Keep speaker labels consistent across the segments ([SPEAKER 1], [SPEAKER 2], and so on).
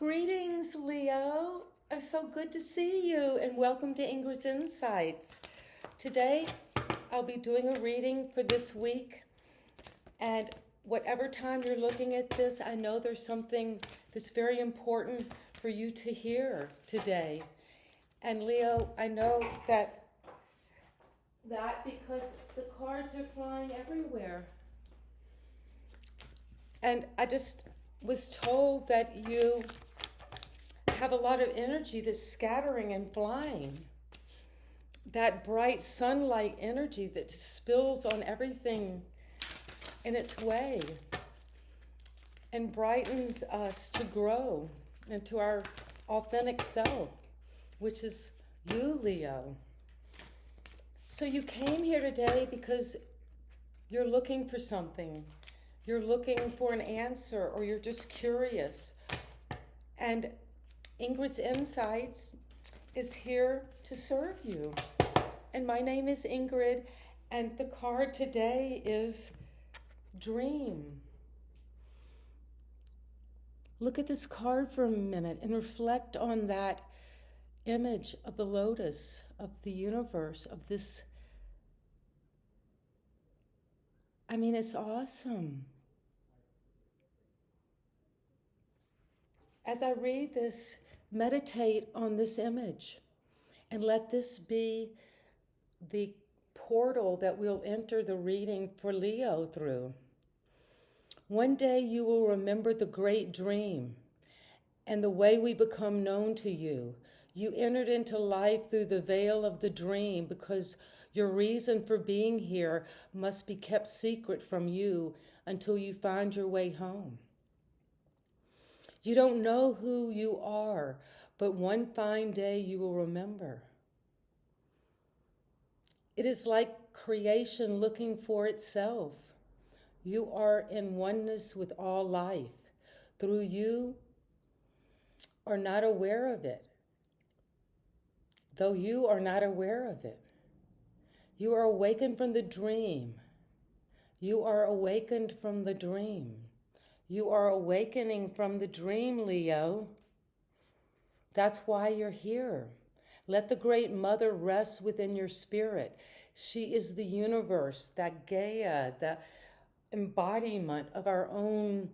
[SPEAKER 1] Greetings, Leo. It's so good to see you and welcome to Ingrid's Insights. Today, I'll be doing a reading for this week. And whatever time you're looking at this, I know there's something that's very important for you to hear today. And Leo, I know that because the cards are flying everywhere. And I just was told that you have a lot of energy that's scattering and flying. That bright sunlight energy that spills on everything in its way and brightens us to grow into our authentic self, which is you, Leo. So you came here today because you're looking for something. You're looking for an answer, or you're just curious. And Ingrid's Insights is here to serve you. And my name is Ingrid, and the card today is Dream. Look at this card for a minute and reflect on that image of the lotus, of the universe, of this. I mean, it's awesome. As I read this, meditate on this image and let this be the portal that we'll enter the reading for Leo through. One day you will remember the great dream and the way we become known to you. You entered into life through the veil of the dream because your reason for being here must be kept secret from you until you find your way home. You don't know who you are, but one fine day you will remember. It is like creation looking for itself. You are in oneness with all life. Though you are not aware of it. You are awakened from the dream. You are awakened from the dream. You are awakening from the dream, Leo. That's why you're here. Let the Great Mother rest within your spirit. She is the universe, that Gaia, the embodiment of our own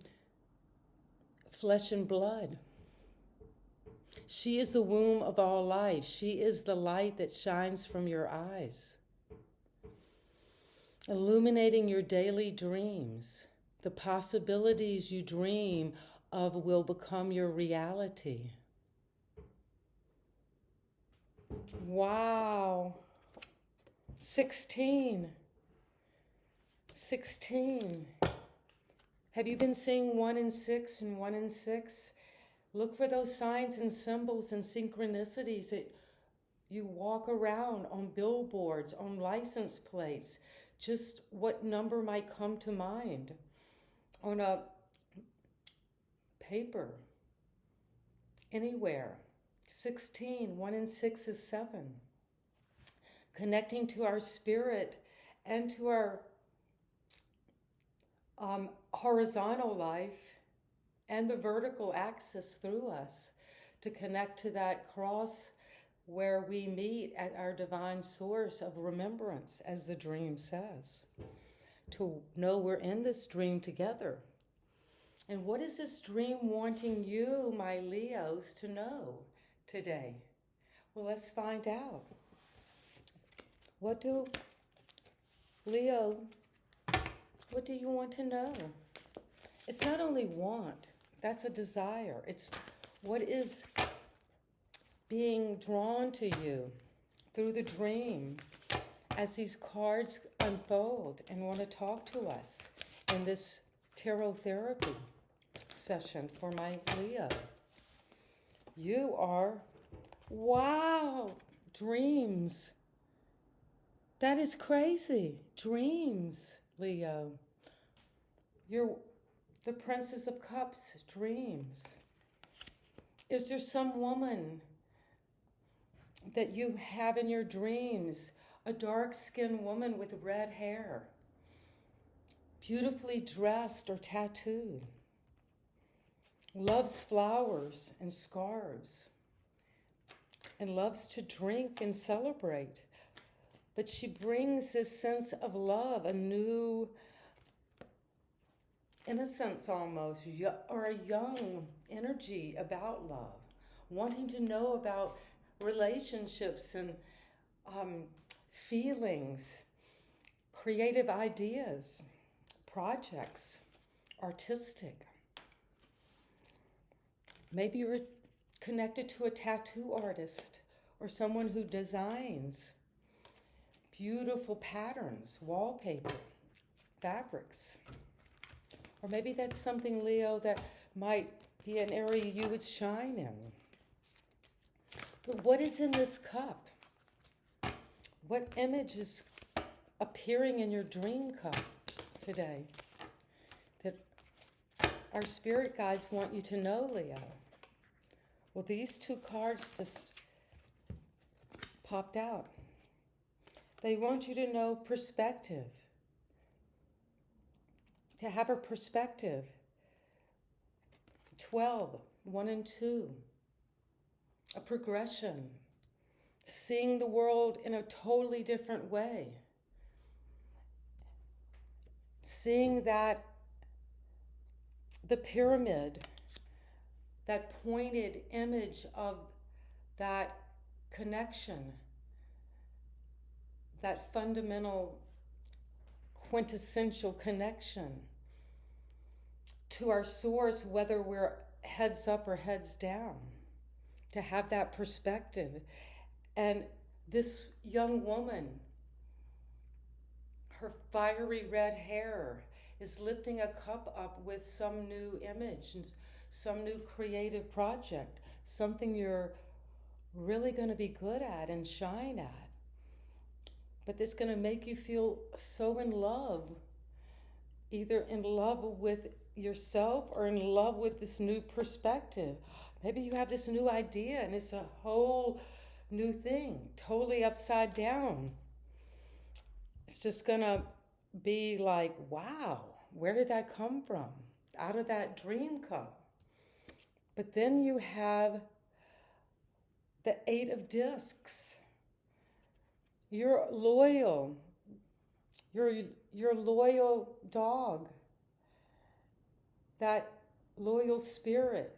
[SPEAKER 1] flesh and blood. She is the womb of all life. She is the light that shines from your eyes, illuminating your daily dreams. The possibilities you dream of will become your reality. Wow. 16. Have you been seeing 1 and 6 and 1 and 6? Look for those signs and symbols and synchronicities that you walk around on billboards, on license plates. Just what number might come to mind on a paper, anywhere. 16, 1 and 6 is 7. Connecting to our spirit and to our horizontal life and the vertical axis through us to connect to that cross where we meet at our divine source of remembrance, as the dream says. To know we're in this dream together. And what is this dream wanting you, my Leos, to know today? Well, let's find out. What do you want to know? It's not only want, that's a desire. It's what is being drawn to you through the dream as these cards unfold and want to talk to us in this tarot therapy session for my Leo. You are, wow, dreams. That is crazy. Dreams, Leo. You're the Princess of Cups, dreams. Is there some woman that you have in your dreams, a dark-skinned woman with red hair, beautifully dressed or tattooed? loves flowers and scarves, and loves to drink and celebrate. But she brings this sense of love, a new innocence almost, or a young energy about love, wanting to know about relationships and feelings, creative ideas, projects, artistic. Maybe you're connected to a tattoo artist or someone who designs beautiful patterns, wallpaper, fabrics. Or maybe that's something, Leo, that might be an area you would shine in. But what is in this cup? What image is appearing in your dream cup today that our spirit guides want you to know, Leo? Well, these two cards just popped out. They want you to know perspective, to have a perspective. 12, 1 and 2, a progression, seeing the world in a totally different way, seeing that the pyramid, that pointed image of that connection, that fundamental, quintessential connection to our source, whether we're heads up or heads down, to have that perspective. And this young woman, her fiery red hair, is lifting a cup up with some new image and some new creative project, something you're really going to be good at and shine at. But it's going to make you feel so in love, either in love with yourself or in love with this new perspective. Maybe you have this new idea and it's a whole new thing, totally upside down. It's just going to be like, wow, where did that come from? Out of that dream cup. But then you have the 8 of discs. You're loyal. Your loyal dog. That loyal spirit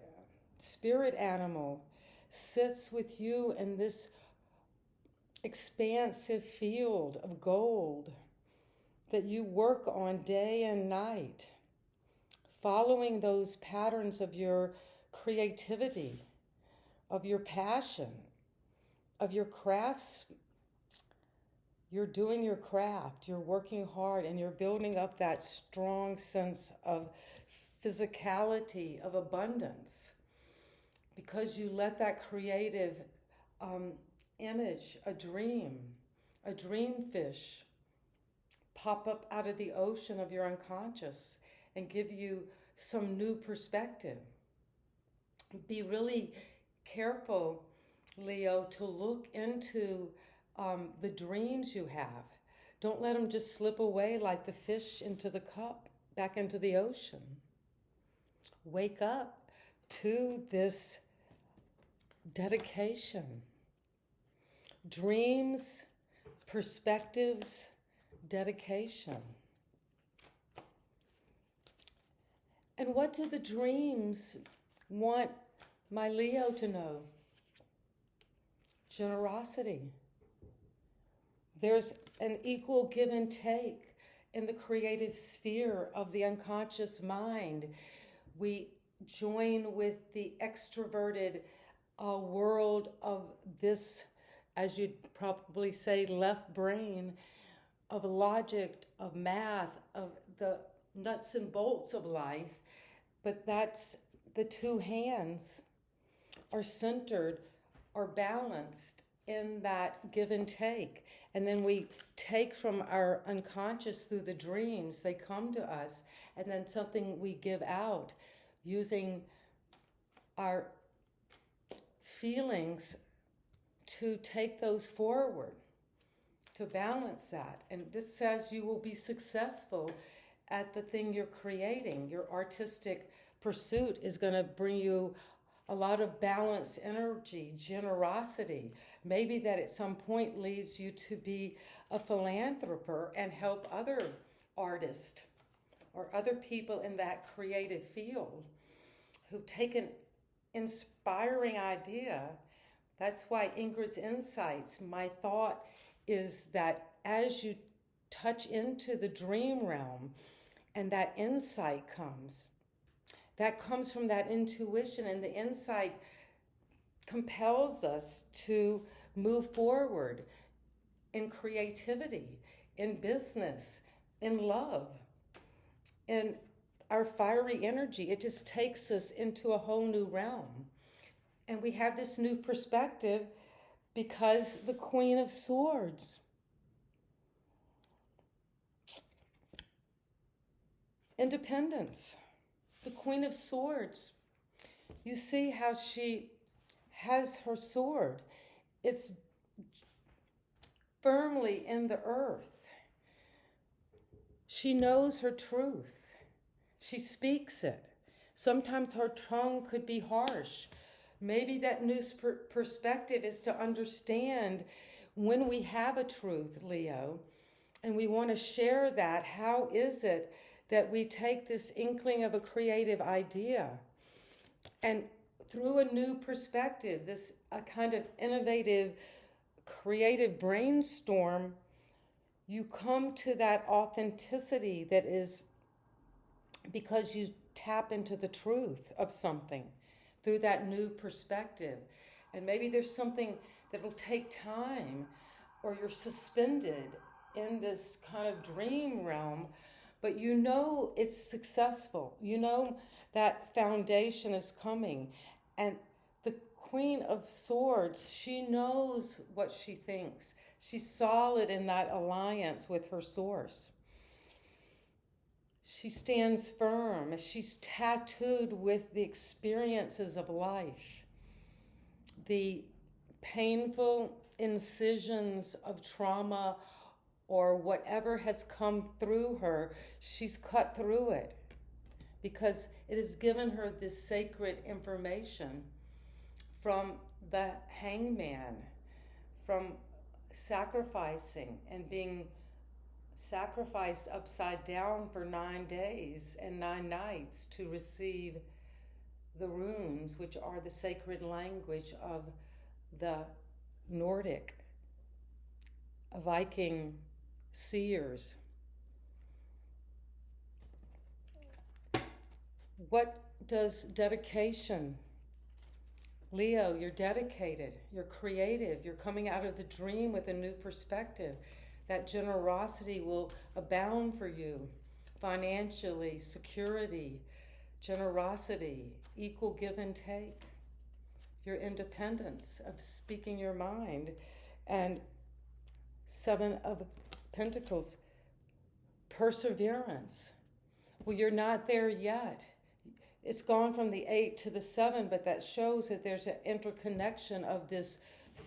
[SPEAKER 1] animal sits with you in this expansive field of gold that you work on day and night, following those patterns of your creativity, of your passion, of your crafts. You're doing your craft, you're working hard, and you're building up that strong sense of physicality, of abundance, because you let that creative image, a dream fish, pop up out of the ocean of your unconscious and give you some new perspective. Be really careful, Leo, to look into the dreams you have. Don't let them just slip away like the fish into the cup, back into the ocean. Wake up to this dedication. Dreams, perspectives, dedication. And what do the dreams want my Leo to know? Generosity. There's an equal give and take in the creative sphere of the unconscious mind. We join with the extroverted world of this, as you'd probably say, left brain, of logic, of math, of the nuts and bolts of life. But that's the two hands are centered, are balanced in that give and take. And then we take from our unconscious through the dreams, they come to us, and then something we give out using our feelings to take those forward, to balance that. And this says you will be successful at the thing you're creating, your artistic pursuit is going to bring you a lot of balanced energy, generosity. Maybe that at some point leads you to be a philanthropist and help other artists or other people in that creative field who take an inspiring idea. That's why Ingrid's insights, my thought is that as you touch into the dream realm and that insight comes, that comes from that intuition, and the insight compels us to move forward in creativity, in business, in love, in our fiery energy. It just takes us into a whole new realm. And we have this new perspective because the Queen of Swords, independence. The Queen of Swords, you see how she has her sword. It's firmly in the earth. She knows her truth. She speaks it. Sometimes her tongue could be harsh. Maybe that new perspective is to understand when we have a truth, Leo, and we want to share that, how is it that we take this inkling of a creative idea and through a new perspective, this a kind of innovative, creative brainstorm, you come to that authenticity that is because you tap into the truth of something through that new perspective. And maybe there's something that will take time, or you're suspended in this kind of dream realm, but you know it's successful. You know that foundation is coming. And the Queen of Swords, she knows what she thinks. She's solid in that alliance with her source. She stands firm. She's tattooed with the experiences of life, the painful incisions of trauma or whatever has come through her. She's cut through it because it has given her this sacred information from the hangman, from sacrificing and being sacrificed upside down for 9 days and 9 nights to receive the runes, which are the sacred language of the Nordic Viking seers. What does dedication? Leo, you're dedicated, you're creative, you're coming out of the dream with a new perspective. That generosity will abound for you financially, security, generosity, equal give and take, your independence of speaking your mind, and 7 of Pentacles, perseverance. Well, you're not there yet. It's gone from the 8 to the 7, but that shows that there's an interconnection of this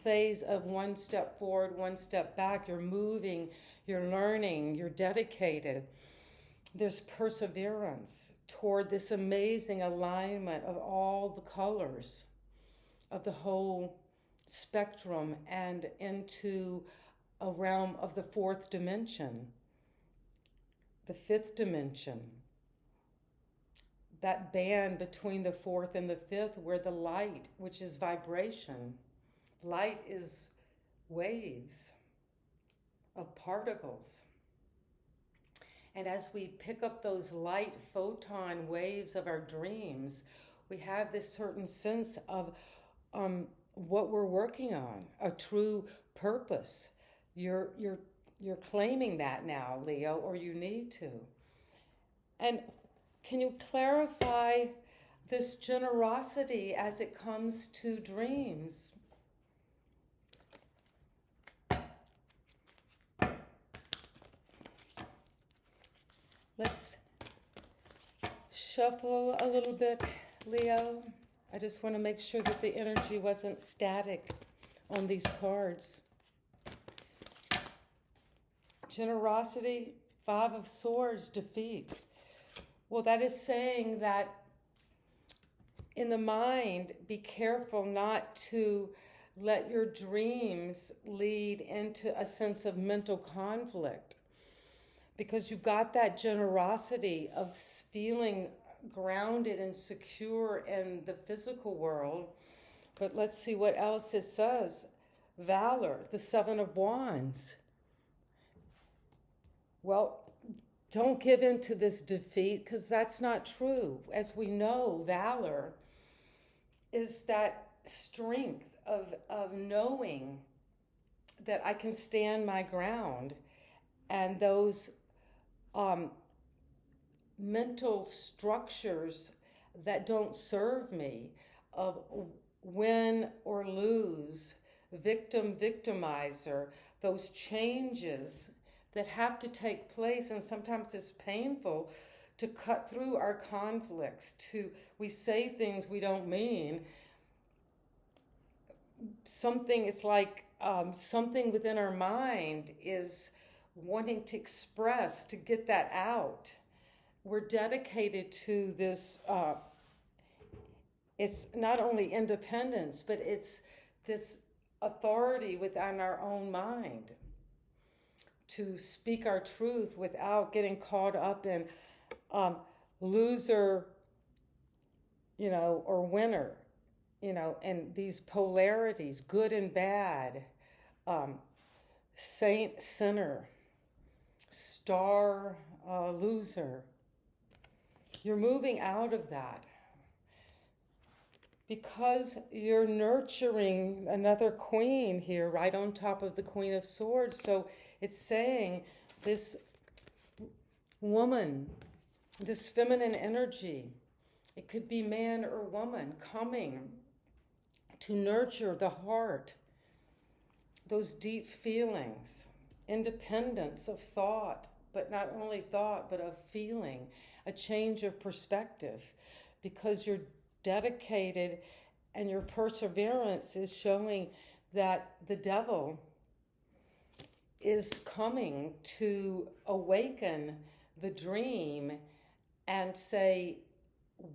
[SPEAKER 1] phase of 1 step forward, 1 step back. You're moving, you're learning, you're dedicated. There's perseverance toward this amazing alignment of all the colors of the whole spectrum and into a realm of the 4th dimension, the 5th dimension. That band between the 4th and the 5th where the light, which is vibration, light is waves of particles. And as we pick up those light photon waves of our dreams, we have this certain sense of what we're working on, a true purpose. You're claiming that now, Leo, or you need to. And can you clarify this generosity as it comes to dreams? Let's shuffle a little bit, Leo. I just want to make sure that the energy wasn't static on these cards. Generosity, 5 of Swords, defeat. Well, that is saying that in the mind, be careful not to let your dreams lead into a sense of mental conflict, because you've got that generosity of feeling grounded and secure in the physical world. But let's see what else it says. Valor, the Seven of Wands. Well, don't give in to this defeat, because that's not true. As we know, valor is that strength of knowing that I can stand my ground, and those mental structures that don't serve me, of win or lose, victim, victimizer, those changes that have to take place, and sometimes it's painful to cut through our conflicts, we say things we don't mean. It's like something within our mind is wanting to express, to get that out. We're dedicated to this, it's not only independence, but it's this authority within our own mind to speak our truth without getting caught up in loser, or winner, and these polarities, good and bad, saint, sinner, star, loser. You're moving out of that because you're nurturing another queen here right on top of the Queen of Swords. So it's saying this woman, this feminine energy, it could be man or woman, coming to nurture the heart, those deep feelings, independence of thought, but not only thought, but of feeling, a change of perspective, because you're dedicated and your perseverance is showing that the devil is coming to awaken the dream and say,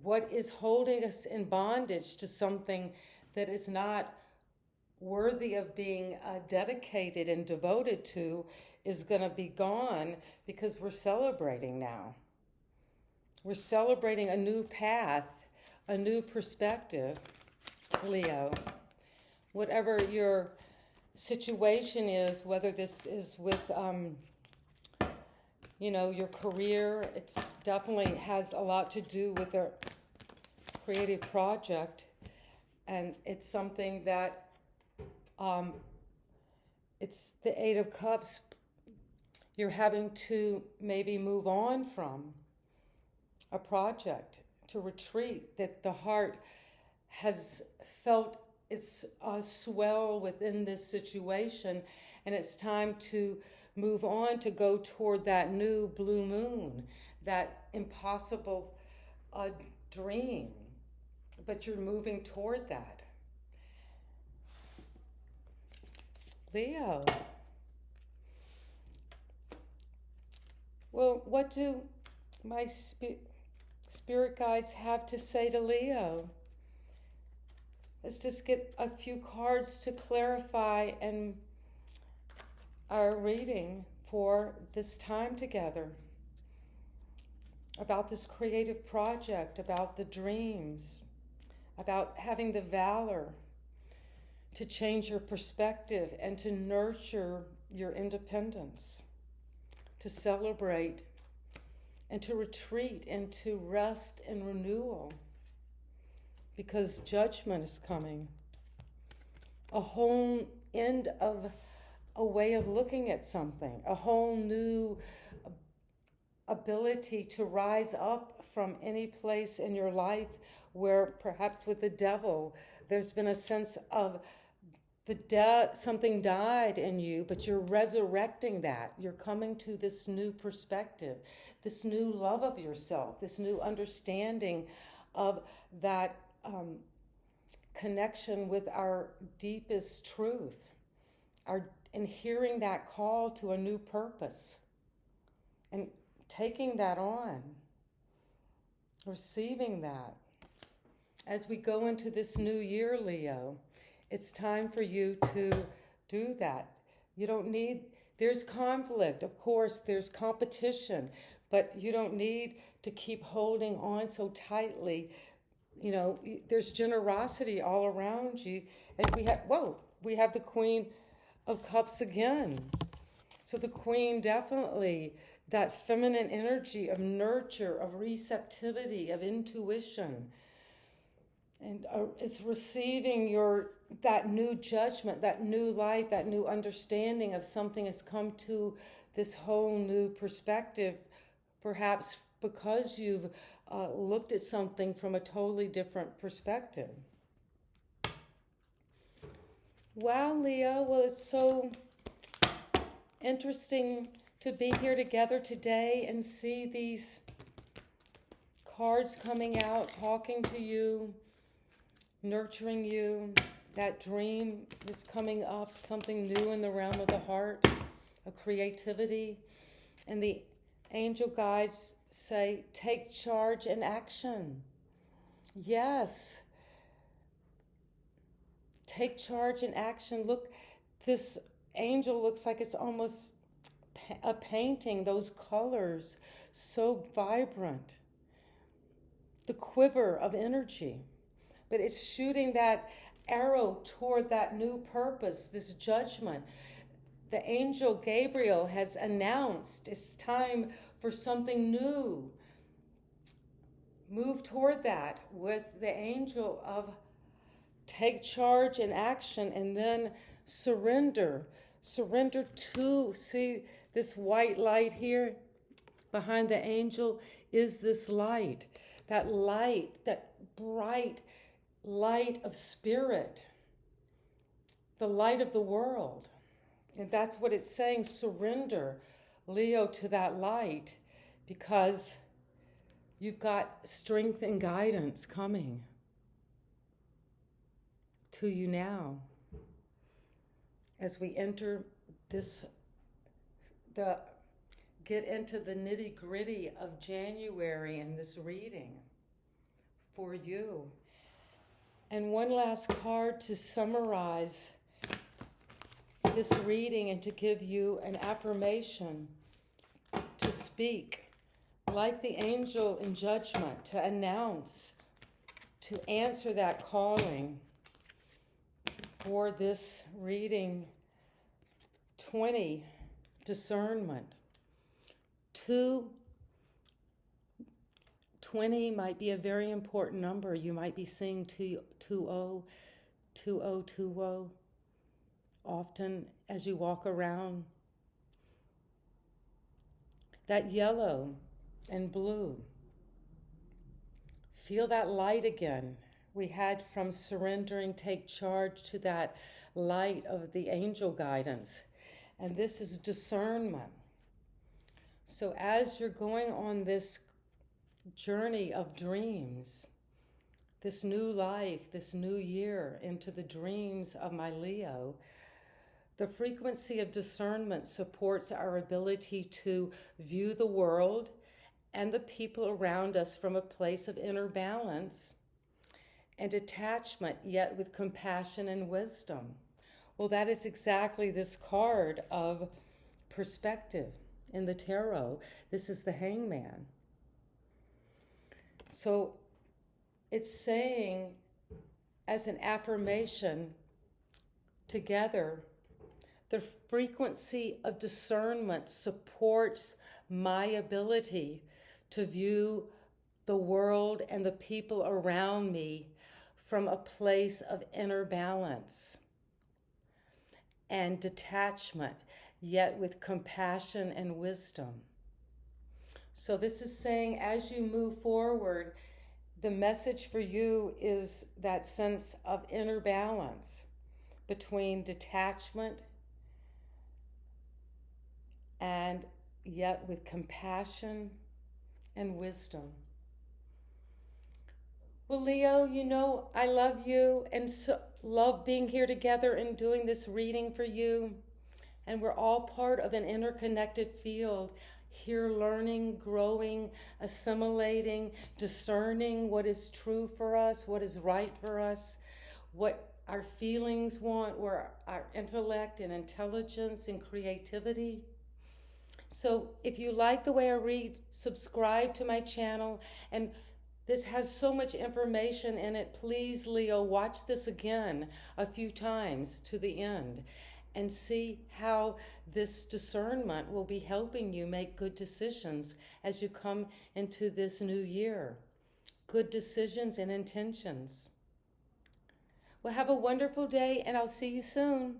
[SPEAKER 1] what is holding us in bondage to something that is not worthy of being dedicated and devoted to is going to be gone, because we're celebrating now. We're celebrating a new path, a new perspective, Leo. Whatever your situation is, whether this is with, your career, it's definitely has a lot to do with a creative project, and it's something that it's the Eight of Cups. You're having to maybe move on from a project, to retreat, that the heart has felt its swell within this situation, and it's time to move on, to go toward that new blue moon, that impossible dream, but you're moving toward that. Leo. Well, what do my spirit guides have to say to Leo? Let's just get a few cards to clarify and our reading for this time together, about this creative project, about the dreams, about having the valor to change your perspective and to nurture your independence, to celebrate and to retreat and to rest and renewal, because judgment is coming. A whole end of a way of looking at something, a whole new ability to rise up from any place in your life where perhaps with the devil there's been a sense of something died in you, but you're resurrecting that. You're coming to this new perspective, this new love of yourself, this new understanding of that connection with our deepest truth, and hearing that call to a new purpose and taking that on, receiving that. As we go into this new year, Leo, it's time for you to do that. You don't need, there's conflict, of course, there's competition, but you don't need to keep holding on so tightly. You know, there's generosity all around you. And we have the Queen of Cups again. So the Queen definitely, that feminine energy of nurture, of receptivity, of intuition, and is receiving that new judgment, that new light, that new understanding of something has come to this whole new perspective, perhaps because you've looked at something from a totally different perspective. Wow, Leo, well, it's so interesting to be here together today and see these cards coming out, talking to you, nurturing you, that dream is coming up, something new in the realm of the heart, a creativity. And the angel guides say, take charge and action. Yes. Take charge and action. Look, this angel looks like it's almost a painting, those colors, so vibrant. The quiver of energy. But it's shooting that arrow toward that new purpose, this judgment. The angel Gabriel has announced it's time for something new. Move toward that with the angel of take charge and action, and then surrender. Surrender to, see this white light here behind the angel is this light, that bright light of spirit, the light of the world. And that's what it's saying, surrender, Leo, to that light, because you've got strength and guidance coming to you now. As we enter get into the nitty-gritty of January in this reading for you. And one last card to summarize this reading and to give you an affirmation to speak like the angel in judgment, to announce, to answer that calling for this reading. 20, discernment. 20 might be a very important number. You might be seeing 2020 often as you walk around. That yellow and blue. Feel that light again. We had from surrendering, take charge, to that light of the angel guidance. And this is discernment. So as you're going on this journey of dreams, this new life, this new year into the dreams of my Leo, the frequency of discernment supports our ability to view the world and the people around us from a place of inner balance and attachment, yet with compassion and wisdom. Well, that is exactly this card of perspective in the tarot. This is the Hangman. So it's saying, as an affirmation together, the frequency of discernment supports my ability to view the world and the people around me from a place of inner balance and detachment, yet with compassion and wisdom. So this is saying, as you move forward, the message for you is that sense of inner balance between detachment and yet with compassion and wisdom. Well, Leo, you know, I love you and so love being here together and doing this reading for you. And we're all part of an interconnected field. here learning, growing, assimilating, discerning what is true for us, what is right for us, what our feelings want, or our intellect and intelligence and creativity. So if you like the way I read, subscribe to my channel. And this has so much information in it. Please, Leo, watch this again a few times to the end and see how this discernment will be helping you make good decisions as you come into this new year. Good decisions and intentions. Well, have a wonderful day, and I'll see you soon.